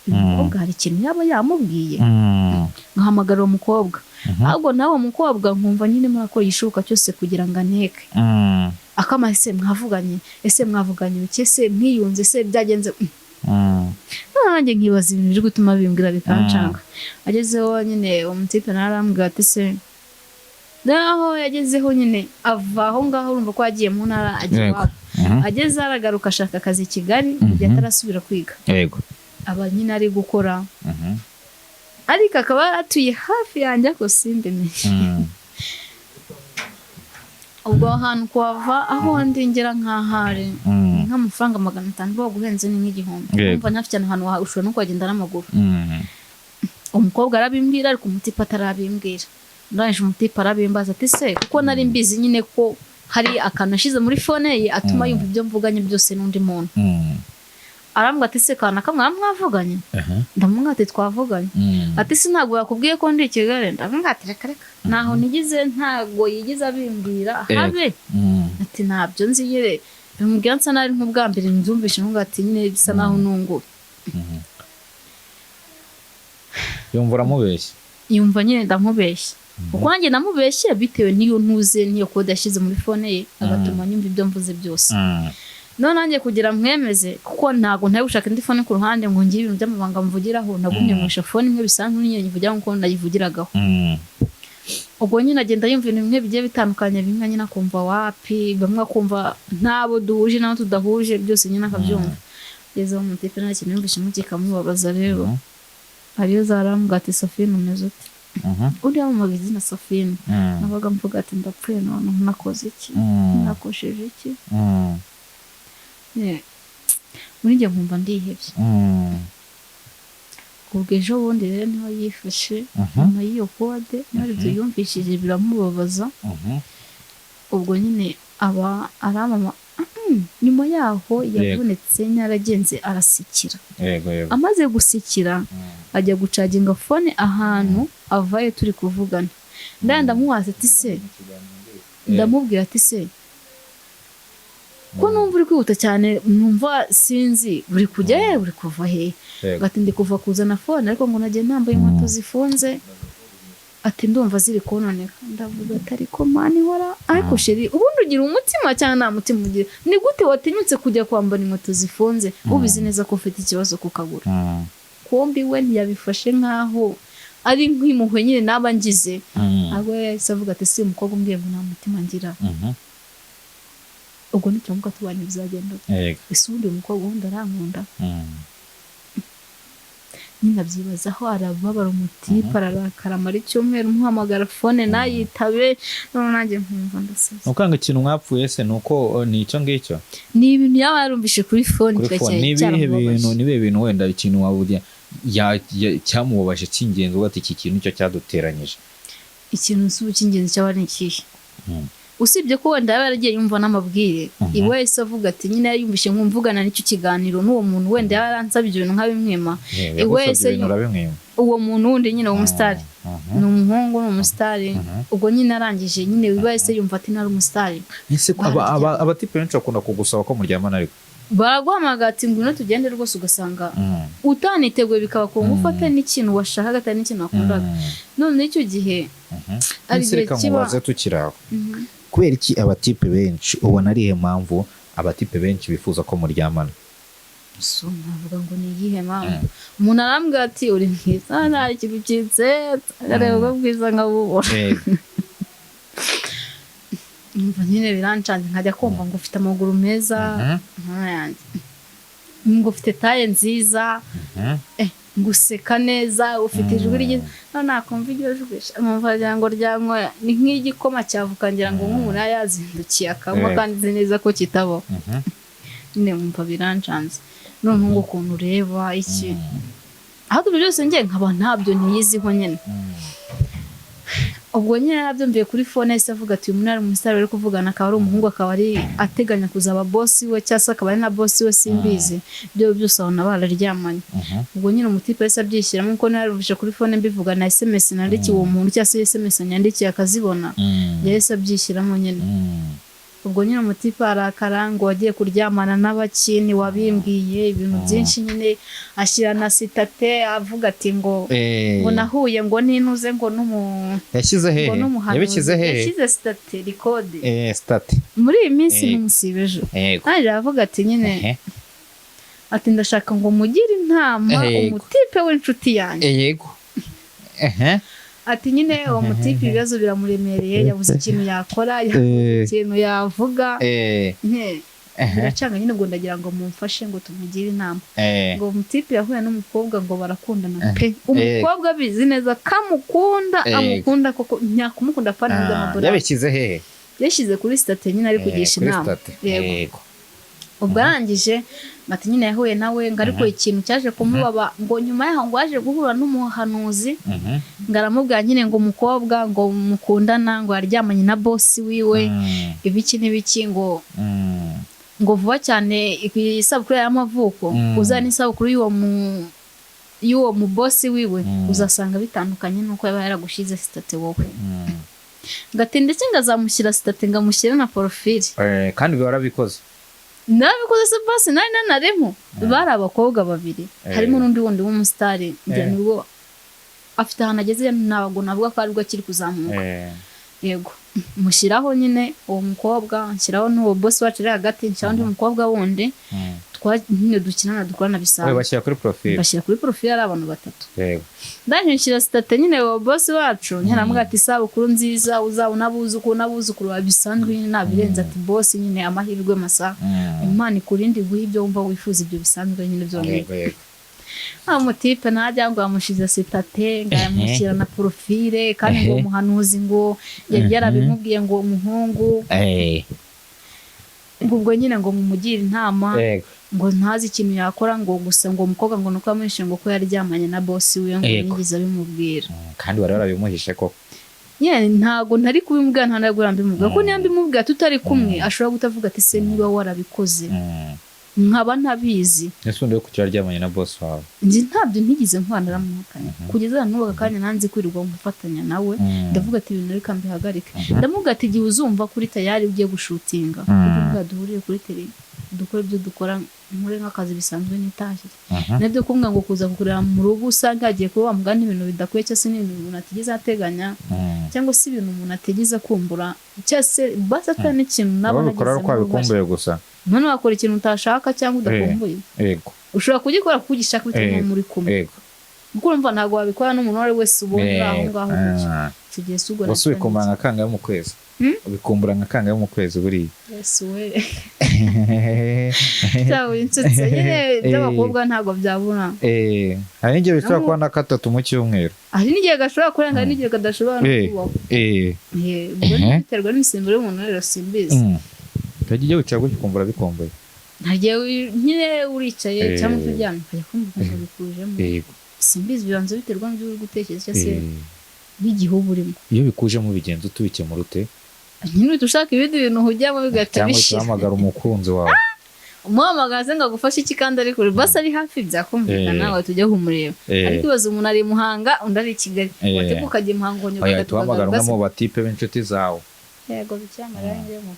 umukobwa hari ikintu yaba yamubwiye nkahamagara uwo mukobwa ahubwo nawe mukobwa nkumva nyine murakora igishoboka cyose kugira ngo aneke akama ese mwavuganye bike se mwiyunze se byagenze nanjye nkibaza ibintu biri gutuma bimbwira bikancanga agezeho nyine uwo mutipe narambwira ati se naho yagezeho nyine ava aho ngaho urumva ko yagiye mu ntara agiye iwabo ageze aragaruka ashaka akazi i Kigali igihe atarasubira kwiga aba nyine ari gukora ariko akaba atuye hafi yanjye ako simbimenye ubwo ahantu kuhava aho ndengera nk'ahari nk'amafaranga 500 baguhenze ni nk'igihumbi umva ntafite ahantu ushobora no kugenda n'amaguru umukobwa arabimbwira ariko umutipe atarabimbwira ndangije umutipe arabimbaza ati se kuko nari mbizi nyine ko hari akantu ashize muri fone ye atuma yumva ibyo mvuganye byose n'undi muntu arambwa ati se kana kamwe mwavuganye ndamubwira ati twavuganye ati se ntabwo yakubwiye ko ndi i Kigali ndamubwira ati reka naho nigize ntabwo yigize abimbwira habe ati ntabyo nzi nyine bimubwira nsa nari nk'ubwa mbere nzumvishe nubwo ati nyine bisa naho nunguwe yumva uramubeshye yumva nyine ndamubeshye kuko nanjye namubeshye bitewe n'iyo ntuze n'iyo kode yashyize muri fone ye agatuma nyumva ibyo mvuze byose none nanjye kugira mwemeze kuko ntago ntaye gushaka indi phone ku ruhande ngo ngire ibintu by'amabanga mvugiraho nagumye mu phone imwe bisanzwe n'inyenye mvugira ngo nayivugiragaho ubwo nyine agenda yumva ibintu bimwe bigiye bitandukanye bimwe nyine akumva wapi bamwe akumva ntabo duhuje n'abo tudahuje byose nyine akabyumva yezo mu tipe nta kintu yumvishe mu kikamubabaza rero ariyo zarambwa ati Sofine umeze ute uriya mu magazine Sofine nabaga mvuga ati ndapfuye none nakoze iki nakosheje iki muri njye nkumva ndihebye ubwo ejo bundi rero niho yifashe nyuma y'iyo kode nari yumvishije biramubabaza ubwo nyine aba aramama nyuma yaho yavunitse nyaragenze arasikira amaze gusikira ajya gucaginga phone ahantu avaye turi kuvugana ndamuwaza ati se ndamubwira ati se ko numva uri kwihuta cyane numva sinzi uri kujya uri kuva he gati ndi kuva kuzana phone ariko ngo nagiye nambaye inkweto zifunze ati ndumva ziri kononeka ndavuga atari ko mani hora ariko sheri ubundi ugira umutima cyane nta mutima ugira ni gute watinyutse kujya kwambara inkweto zifunze ubizi neza ko ufite ikibazo ku kaguru kombi we ntiyabifashe nkaho ari nk'impuhwe nyine naba ngize ahubwo yahise avuga ati si umukobwa umbwiye ngo nta mutima ngira ubwo nicyo tubanye bizagenda ese ubundi umukobwa wundi arankunda nyine abyibazaho arababara umutipe ararakara amara icyumweru umuhamagara phone nayitabe none nanjye nkumva ndaseze ukanga ikintu mwapfuye se nuko ni icyo ngicyo ni ibintu yaba yarumvishe kuri phone nibihe bintu wenda ikintu wabuye cyamubabaje cy'ingenzi ugati iki kintu cyo cyaduteranyije ikintu cy'ingenzi cyaba ni ikihe usibye ko wenda yaragiye yumva n'amabwire iwe yese avuga ati nyine yumvishe nkumvugana n'icyo kiganiro n'uwo muntu wenda yaransabye ibintu nk'abimwema iwe yese uwo muntu wundi nyine w'umustar ni umuhungu n'umustar ubwo nyine arangije nyine iwe yese yumva ati nari umustar ese abatipe benshi bakunda kugusaba ko muryamana ariko baraguhamagara ati ngwino tugende rwose ugasanga utaniteguye bikaba ko ngufate n'ikintu washakaga atari n'ikintu wakundaga none icyo gihe ari gihe kiba tukiraho kubera iki abatipe benshi ubona ari he mpamvu abatipe benshi bifuza ko muryamana so navuga ngo ni iyihe mpamvu umuntu arambwira ati uri mwiza nta ikintu cyitse arareba ubwo bwiza nkabubona nyine birancanze nkajya kumva ngo ufite amaguru meza ngo ufite taye nziza nguseka neza ufite ijwi ryiza nakumva iryo jwi amumva ngo ryanywa ni nk'igikoma cyavuka ngira ngo nk'umuntu yazindukiye akanywa kandi nzi neza ko kitabo nyine mwumva birancanze none ngo ukuntu ureba iki ahubwo byose ngiye nkaba ntabyo ntiyiziho nyine ubwo nyine nabyumviye kuri phone yahise avuga ati uyu muntu ari umusitari bari kuvugana akaba ari umuhungu akaba ari ateganya kuzaba boss we cyangwa se akaba ari na boss we simbizi byo byose abona bararyamanye ubwo nyine umutipe yahise abyishyiramo kuko narumvise kuri phone mbivuga na SMS nandikiye uwo muntu cyangwa se SMS nyandikiye akazibona yahise abyishyiramo nyine ubwo nyine umutipe arakara ngo wagiye kuryamana n'abakini wabimbwiye ibintu byinshi nyine ashyira na sitate avuga ati ngo nahuye ngo ninuze ngo yashyize he yabishyize he yashyize sitate record state muri iyi minsi n'umusibejo kandi avuga ati nyine ati ndashaka ngo mugire intama umutipe w'inshuti yanjye yego ati nyine uwo mutipe ibibazo biramuremereye yabuze ikintu yakora yabuze ikintu yavuga biracanga nyine ngo ndagira ngo mumfashe ngo tumugire inama ngo umutipe yahuye n'umukobwa ngo barakundana pe umukobwa abizi neza kamukunda amukunda koko nyakumukunda apana n'amadorari yabishyize hehe yashyize kuri state nyine ari kugisha inama yego ubwo arangije ati nyine yahuye nawe ngo ariko ikintu cyaje kumubaba ngo nyuma yaho ngo aje guhura n'umuhanuzi ngo aramubwira nyine ngo umukobwa ngo mukundana ngo yaryamanye na boss wiwe ibiki n'ibiki ngo vuba cyane isabukuru y'amavuko uzana isabukuru y'uwo mu boss wiwe uzasanga bitandukanye nuko yaba yaragushize state wowe ngati ndetse ngazamushyira state ngamushyira na profile kandi barabikoze nabikoze se basi nari nanaremo bari abakobwa babiri harimo n'undi wundi w'umusitari njye nibwo afite ahantu ageze ntabwo navuga ko aribwo akiri kuzamuka yego mushyiraho nyine uwo mukobwa nshyiraho n'uwo boss wacu uri hagati nshyiraho undi mukobwa wundi nyine dukinana dukorana bisanzwe bashyira kuri profile ari abantu batatu yego ndaje nshyira state nyine uwo boss wacu nyaramubwira ati isabukuru nziza uzabona n'abuzukuru bisanzwe nyine nabirenze ati boss nyine amahirwe masa Imana ikurinde guha ibyo wumva wifuza ibyo bisanzwe nyine byonyine amutipe najya ngo amushize sitate ngayamushyira na profile kandi ngo umuhanuzi ngo yari yarabimubwiye ngo umuhungu ubwo nyine ngo mumugire intama ngo ntazi ikintu yakora ngo gusa ngo umukobwa ngo nuko amwishe ngo ko yaryamanye na boss we ngo yigize abimubwira kandi wari warabimuhishe ko ntago ntari kubimubwira nta ntabwo yambimubwira ko niyo mbimubwira tutari kumwe ashobora gutavuga ati se niba warabikoze nkaba ntabizi nasundi yo kucyaryamanye na boss wawe nzi ntabyo ntigize nkwana naramuhakanye kugeza n'ubu kanya nanze kwirirwa gufatanya nawe ndavuga ati ibintu reka mbihagarike ndamuga ati gihe uzumva kuri tayari ugiye gushutinga kuko duhuriye kuri tele dukora ibyo dukora muri nk'akazi bisanzwe n'itashye nabyo kumwe ngo kuza kukurira mu rugo usanga agiye kuba wamugana ibintu bidakwiye cyangwa se n'ibintu umuntu atigeze ateganya cyangwa se ibintu umuntu ategeze kumbura cyangwa se basi atari n'ikintu nabona gukora ko abikumbuye gusa none wakora ikintu utashaka cyangwa udakumbuye yego ushobora kugikora kuko ugishaka bitewe muri kumwe yego kuko urumva ntabwo wabikora n'umuntu uwo ari wese ubona aho ngaho tugiye sugura bose bikumbura nka kangahe mu kwezi bikumbura nka kangahe mu kwezi buriya yesu we cyangwa inshuti nyine by'abakobwa ntabwo byabura hari n'igihe bishobora kuba na gatatu mu cyumweru hari n'igihe gashobora kurenga hari n'igihe kadashobora no kubaho ubwo biterwa n'imisimburo y'umuntu rero simbizi utagira igihe wicara gutya ukumva urabikumbuye ntagiye nyine uricaye cyangwa uturyamye ukajya kumva ukumva bikujemo simbizi bibanza biterwa n'ibyo uri gutekereza cyangwa se n'igihe uba urimo iyo bikujemo bigenza utubikemura ute nyine uhita ushaka ibindi bintu ujyamo bigahita bishira cyangwa uhamagara umukunzi wawe umuhamagaza ngo agufashe iki kandi ari kure basi ari hafi byakumvikana nawe tujya kumureba ariko ibaza umuntu ari i Muhanga undi ari i Kigali wateguka ukajya i Muhanga nyuma ugatuhamagara umwe mu batipe b'inshuti zawe yego bicyamaranjemo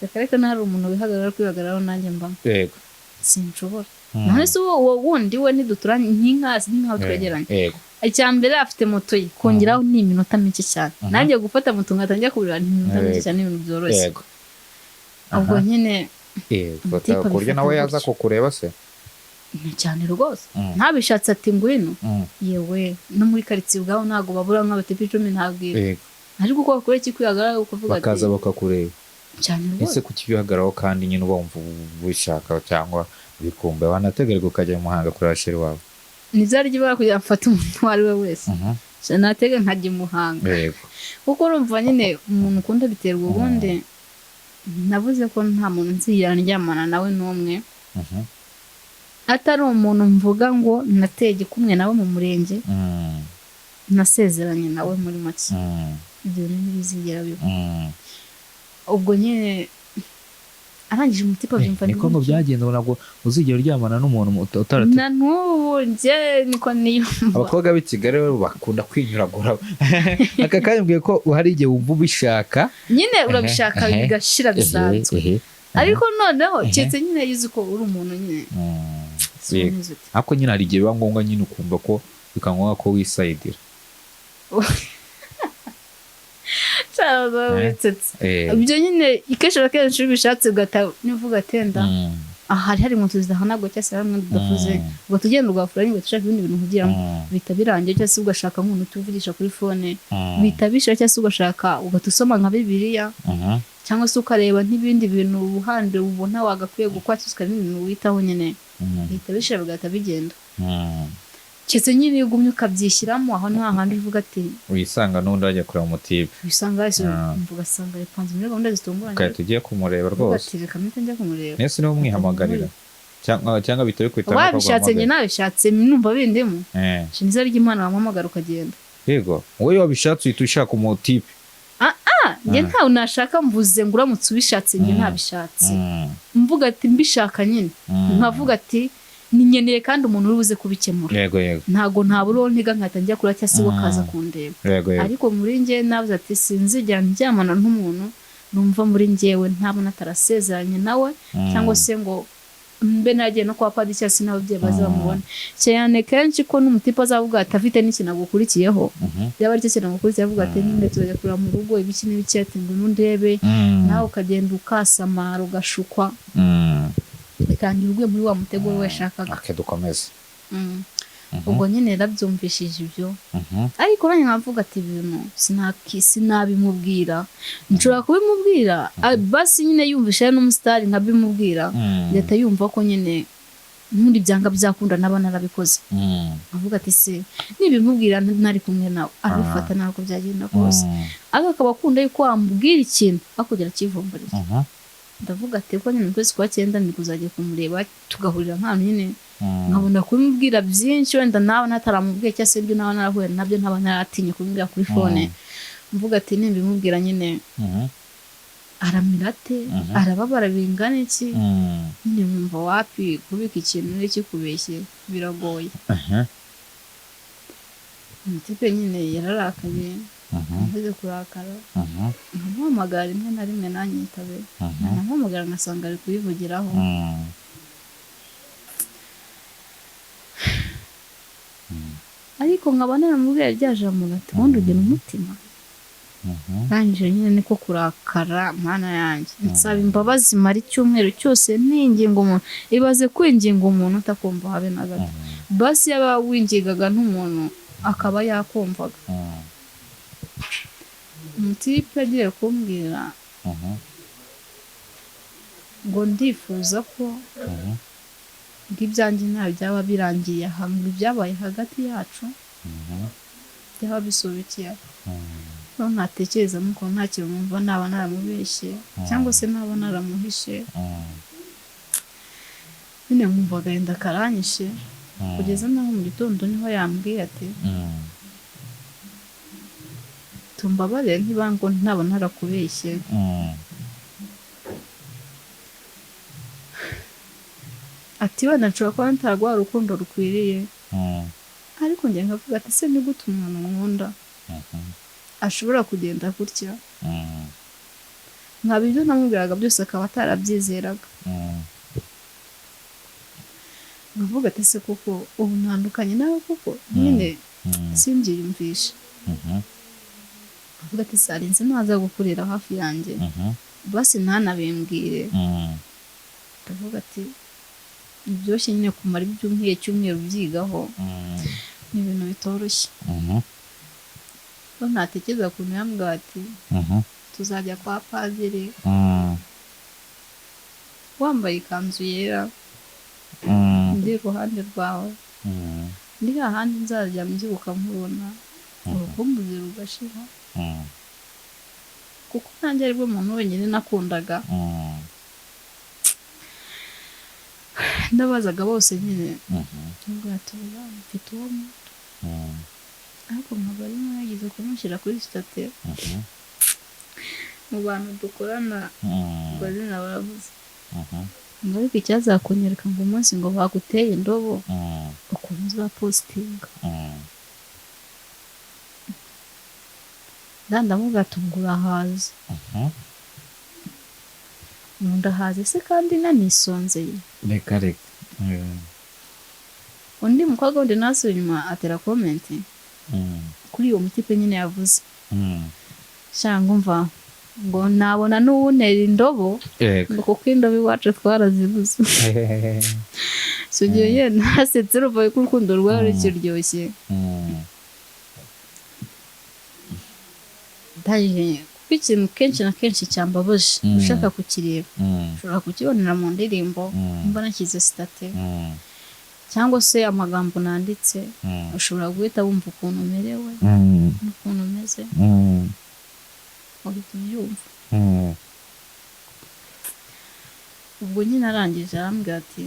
reka ntari umuntu wihagarara kwihagararaho nanjye mbamo yego sinshobora none se uwo wundi we ntiduturanye nk'inkazi nk'aho twegeranye icyambere afite moto ye kongeraho ni iminota mike cyane nanjye gufata moto ngatangira kubira ni iminota mike cyane ibintu byoroshye ubwo nyine kurya nawe yaza kukureba se cyane rwose ntabishatse ati ngwino yewe no muri karitsiye ubwaho ntabwo babura nk'abatipe 10 ntabwira ariko uko bakora iki kwihagarara ukuvuga ati bakaza bakakureba cyane rwose ese kukibihagararaho kandi nyine uba wumva wishaka cyangwa bikumbe wanategereza ukajya mu Muhanga kureba sheri wawe nizarye bara kujya mfata umuntu wari we wese natega nkajya i Muhanga kuko urumva nyine umuntu ukunda biterwa ubundi navuze ko nta muntu nziyana ndyamana nawe n'umwe atari umuntu mvuga ngo natege kumwe nawe mu murenge nasezeranye nawe muri make ibyo ntibizigera biba ubwo nyine arangije umutipa byumva niko ngo byagenda ntabwo uzigera uryamana n'umuntu utarate na n'ubu njye niko niyumva abakobwa b'i Kigali bakunda kwinyuragura aka kanyubwiye ko hari igihe wumva ubishaka nyine urabishaka bigashira bisanzwe ariko noneho cyetse nyine yuzi ko uri umuntu nyine ariko nyine hari igihe biba ngombwa nyine ukumva ko bikangombwa ko wisayidira ibyo nyine ikesha kenshi bishatse ugata nivuga atenda hari mu tuzidahanagwa cyangwa se hamwe dudafuze ngo tugende ugafura ngo dushaka ibindi bintu kugiramo bita birangiye cyangwa se ugashaka nk'umuntu tuvugisha kuri phone bita bishira cyangwa se ugashaka ugatusoma nka Bibiliya cyangwa se ukareba n'ibindi bintu ubuhande ubona wagakwiye gukwatsuka n'ibintu witaho nyine bita bishira bigata bigenda cyetse nyine ugumye ukabyishyiramo aho nta handi uvuga ati uyisanga n'undi ajya kureba umutipe uyisanga ese mvuga sanga yapanze muri gahunda zitunguranye kandi tugiye kumureba rwose ati reka mpite njya kumureba nese niwe umwihamagarira cyangwa bitari kwita wabishatse nyine nabishatse numva bindimo shiniza ry'Imana wampamagara ukagenda yego wowe wabishatse uhita ushaka umutipe njye ntawe nashaka mvuze ngo uramutse ubishatse njye ntabishatse mvuga ati mbishaka nyine nkavuga ati ninyeneye kandi umuntu uri buze kubikemura yego ntago ntaburo ntiga nkatangira kura cyangwa se wakaza kundeba ariko muri njye navuze ati sinzigera ndyamana n'umuntu numva muri njyewe ntabona atarasezeranye nawe cyangwa se ngo mbe nagiye no kwa padiri cyangwa se n'ababyeyi baza bamubona cyane kenshi ko n'umutipe azavuga ati afite n'ikintu agukurikiyeho yaba ari cyo kintu agukurikiye avuga ati nyine tuzajya kureba mu rugo ibiki n'ibiki ati ngo nundebe nawe ukagenda ukasamara ugashukwa bikangira uguye muri wa mutego we washakaga dukomeze ubwo nyine narabyumvishije ibyo ariko nanjye nkavuga ati ibintu sinabimubwira nshobora kubimubwira basi nyine yumvisha n'umusitari nkabimubwira leta yumva ko nyine n'undi byanga byakunda naba narabikoze avuga ati se nibimubwira ntari kumwe nawe abifata ntabwo byagenda kose ariko akaba akunda yuko wamubwira ikintu akugera akivumburira ndavuga ati ko nyine mu kwezi kwa 9 ndi kuzajya kumureba tugahurira nk'ahantu nyine nkabona kubimubwira byinshi wenda nawe nataramubwiye cyangwa se ibyo nawe narahuye nabyo ntaba naratinye kubimubwira kuri phone mvuga ati nimbimubwira nyine aramira ate arababara bingana iki nyine mwumva wapi kubika ikintu n'ikikubeshye biragoye umutipe nyine yararakaye amaze kurakara nkamuhamagara rimwe na rimwe nanyitabe nkamuhamagara ngasanga ari kuyivugiraho ariko nkaba naramubwira rya jambo ati ubundi ugira umutima rangije nyine niko kurakara mana yanjye nsaba imbabazi mara icyumweru cyose ninginga umuntu ibaze kwinginga umuntu utakumva habe na gato basi yaba wingigaga n'umuntu akaba yakumvaga umutipe agiye kumbwira ngo ndifuza ko ibyanjye nta byaba birangiye hamwe ibyabaye hagati yacu byaba bisubikiye no ntatekereza nuko nta kintu numva naba naramubeshye cyangwa se naba naramuhishe nyine nkumva agahinda karanyishe kugeza naho mu gitondo niho yambwiye ati tumbabarire ntibango ntaba narakubeshye ati wenda nshobora kuba ntaragwa urukundo rukwiriye ariko njye nkavuga ati se ni gute umuntu nkunda ashobora kugenda gutya nkaba ibyo namubwiraga byose akaba atarabyizeraga nkavuga ati se koko ubu ntandukanye nawe koko nyine simbyiyumvisha avuga ati sarinze ntaza gukurira hafi yanjye basi ntanabimbwire ndavuga ati byoroshye nyine kumara ibyumweru byigaho ni ibintu bitoroshye ntatekereza ukuntu yambwira ati tuzajya kwa padiri wambaye ikanzu yera ndi iruhande rwawe ndi hahandi nzajya mbyibuka nkubona urukumbuzi rugashira kuko nanjye aribwo muntu wenyine nakundaga ndabazaga bose nyine ubwatuba mfite uwo muntu ariko nkaba arimo yagize kumushyira kuri state mu bantu dukorana ngo zina baravuze ngo ariko icyazakunyereka ngo umunsi ngo baguteye indobo ukuntu uzapositinga ndamubwira ati ngo urahaze ndahaze se kandi nanisonzeye reka undi mukobwa wundi nasuye inyuma atera comment kuri uwo mutipe nyine yavuze cyangwa umva ngo nabona n'uwuntera indobo ngo kuko indobo iwacu twarazibuze so giye nasetse ruvaye ko urukundo rwari rukiryoshye ndaje kuko ikintu kenshi na kenshi cyambabaje ushaka kukireba ushobora kukibonera mu ndirimbo mba nashyize state cyangwa se amagambo nanditse ushobora guhita wumva ukuntu umerewe n'ukuntu umeze uhita ubyumva ubwo nyine arangije arambwira ati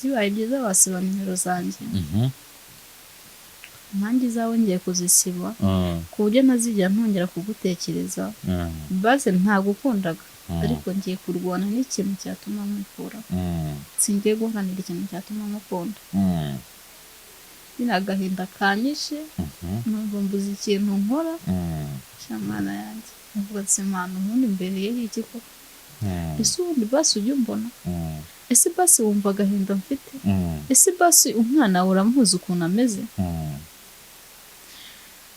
zibaye byiza wasiba nimero zanjye nanjye izawe ngiye kuzisiba ku buryo ntazigera ntongera kugutekereza base ntagukundaga ariko ngiye kurwana n'ikintu cyatuma mukura singiye guhanira ikintu cyatuma mukunda nyine agahinda kanyishe numva mbuze ikintu nkora cyamana yanjye mvuga ati mana ubundi imbere ye iki koko ese ubundi basi ujya umbona ese basi wumva agahinda mfite, ese basi umwana wawe uramuzi ukuntu ameze,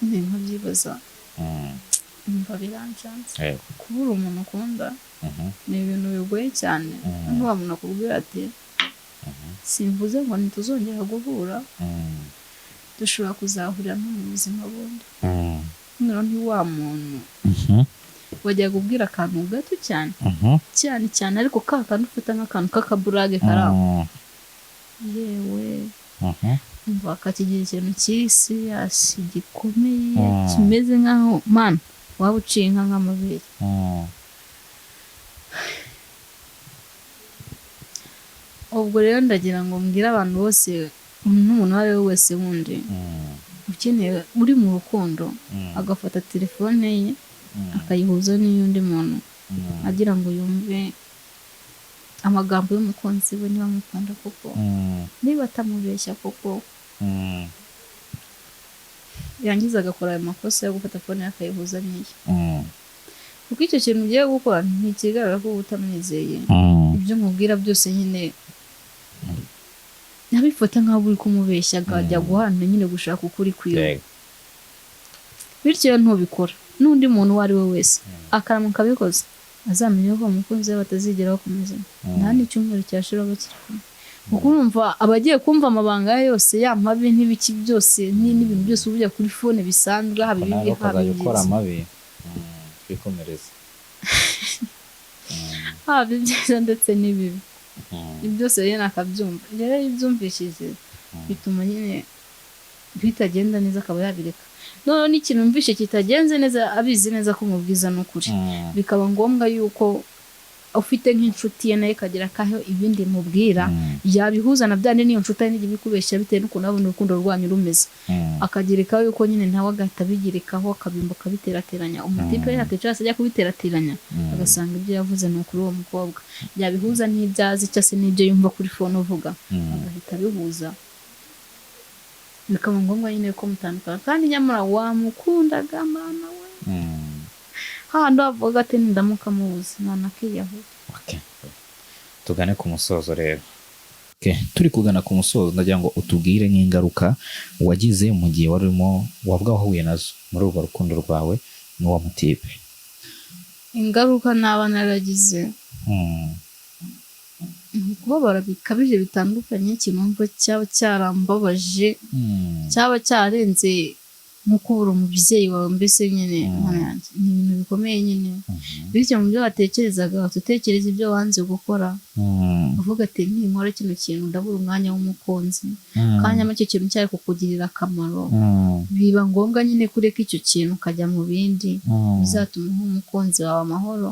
nkabyibaza umva birancanze. Kubura umuntu ukunda ni ibintu bigoye cyane. Wa muntu akubwira ati simvuze ngo ntituzongera guhura, dushobora kuzahurira no mu buzima bundi. Noneho ni wa muntu wajya kubwira akantu gato cyane cyane cyane, ariko ka kantu ufata nk'akantu k'akaburage karaho, yewe umva akakigira ikintu kiri siriyasi gikomeye, kimeze nk'aho mana waba uciye inka nk'amabere. Ubwo rero ndagira ngo mbwire abantu bose, n'umuntu uwo ari we wese wundi ukeneye, uri mu rukundo agafata telefone ye akayihuza n'iy'undi muntu agira ngo yumve amagambo y'umukunzi we niba amukunda koko, niba atamubeshya koko, yangiza agakora ayo makosa yo gufata fone ye akayihuza n'iye. Kuko icyo kintu ugiye gukora ntikigaragara ko utamwizeye. Ibyo mubwira byose nyine nabifata nk'aho uri kumubeshya, akajya guhana nyine gushaka ukuri kwiwe. Bityo ntubikora n'undi muntu uwo ari we wese akaramuka abikoze, azamenye ko umukunzi we batazigera bakomeza, nta n'icyumweru cyashira bakiri kumwe. Kuko urumva abagiye kumva amabanga ye yose, ya mabi n'ibiki byose n'ibintu byose uburya kuri fone bisanzwe, haba ibindi haba ibyiza, bikomereza haba ibyiza ndetse n'ibibi, ibyo byose rero nakabyumva. Rero iyo ubyumvishije bituma nyine bitagenda neza, akaba yabireka. Noneho n'ikintu mvishe kitagenze neza abizi neza ko umubwiza n'ukuri, bikaba ngombwa yuko ufite nk'inshuti ye nayo ikagira kaho ibindi mubwira yabihuza na byane n'iyo nshuti ari n'igi bikubeshya bitewe n'ukuntu abona urukundo rwanyu rumeze, akagerekaho yuko nyine nawe agahita abigirikaho akabimba akabiterateranya. Umutipe yakicara ajya kubiterateranya agasanga ibyo yavuze ni ukuri uwo mukobwa, yabihuza n'ibyazi cyase n'ibyo yumva kuri fone uvuga, agahita abihuza, bikaba ngombwa nyine ko mutandukana. Kandi nyamara wamukundaga mana we, handi wavuga ati ndamuka muzi mwana kiyaho. Tugane ku musozo rero. Turi kugana ku musozo, ndagira ngo utubwire nk'ingaruka wagize mu gihe warimo wavuga wahuye nazo muri urwo rukundo rwawe n'uwo mutipe. Ingaruka naba naragize kubabara bikabije bitandukanye. Ikintu cyaba cyarambabaje, cyaba cyarenze nko kubura umubyeyi wawe, mbese nyine ni ibintu bikomeye nyine. Bityo mu byo watekerezaga utekereza ibyo wanze gukora, uvuga ati nkora kino kintu ndabura umwanya w'umukunzi, kandi icyo kintu cyari kukugirira akamaro, biba ngombwa nyine kureka icyo kintu ukajya mu bindi bizatuma umukunzi wawe amahoro,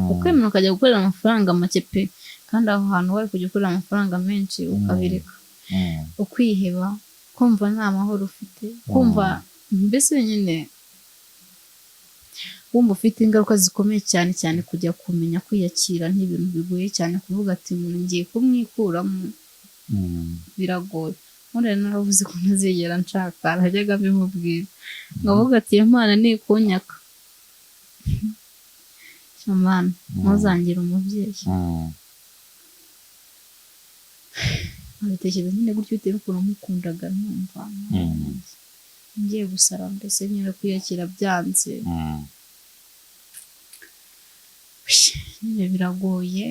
ukemera ukajya gukorera amafaranga make pe, kandi aho hantu wari kujya ukorera amafaranga menshi ukabireka, ukwiheba, kumva nta mahoro ufite, kumva mbese nyine wumva ufite ingaruka zikomeye cyane cyane. Kujya kumenya kwiyakira n'ibintu bigoye cyane, kuvuga ati umuntu ngiye kumwikuramo biragoye. None naravuze ko ntazigera nshaka, arajyaga bimubwira ngavuga ati Imana nikunyaka Imana ntuzangire umubyeyi. Abitekereza nyine gutyo bitewe n'ukuntu mukundaga, numva ngiye gusara, mbese nyine kwiyakira byanze nyine biragoye.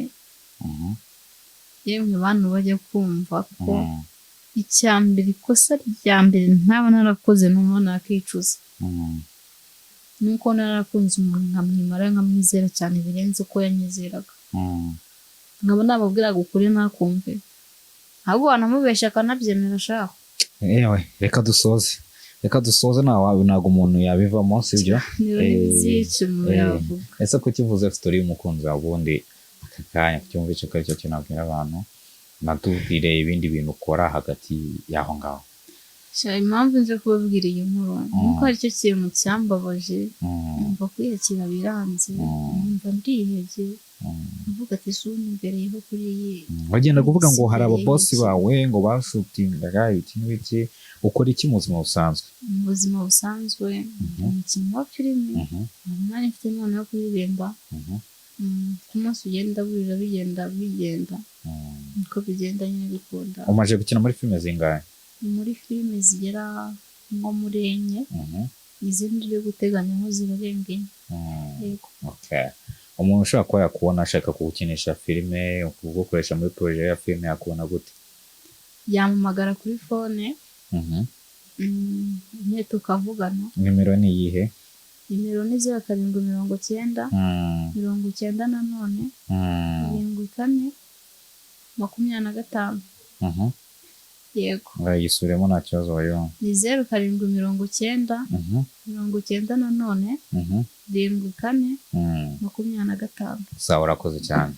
Yemwe bantu bajya kumva ko icyambere, ikosa rya mbere ntaba narakoze numva nakicuza, nuko narakunze umuntu nkamwimara nkamwizera cyane birenze uko yanyizeraga, nkaba nababwiraga ukuri nakumve, ahubwo wanamubeshya akanabyemera ashaka. Reka dusoze ntabwo umuntu yabivamo, sibyo? Ese ko kivuze story y'umukunzi wawe, ubundi aka kanya kucyumvisha ko aricyo kintu nabwira abantu, natubwire ibindi bintu ukora hagati y'aho ngaho. Impamvu nje kubabwira iyi nkuru nuko aricyo kintu cyambabaje, numva kwiyakira biranze, numva ndihebye, uvuga ati suni imbereyeho kuri iyi. Wagenda kuvuga ngo hari ababosi bawe ngo bashutingaga ibiki n'ibiki, ukora iki mu buzima busanzwe? Mu buzima busanzwe umukino wa filime, umwanya mfite none yo kuririmba, ku munsi ugenda burira bigenda niko bigenda nyine bikunda. Umaze gukina muri filime zingahe? Muri filime zigera nko muri enye, izindi uri guteganya nko zirarenga enye. Yego. Okay. Umuntu ushobora kuba yakubona ashaka kugukinisha filime, kugukoresha muri projet ya filime yakubona gute? Yampamagara kuri phone, nyine tukavugana. Nimero ni iyihe? Nimero ni 0790 90 nanone 74 25. Yego. Yisuremo nta kibazo wayo. Ni 0790 90 nanone 74 25. Sawa, urakoze cyane.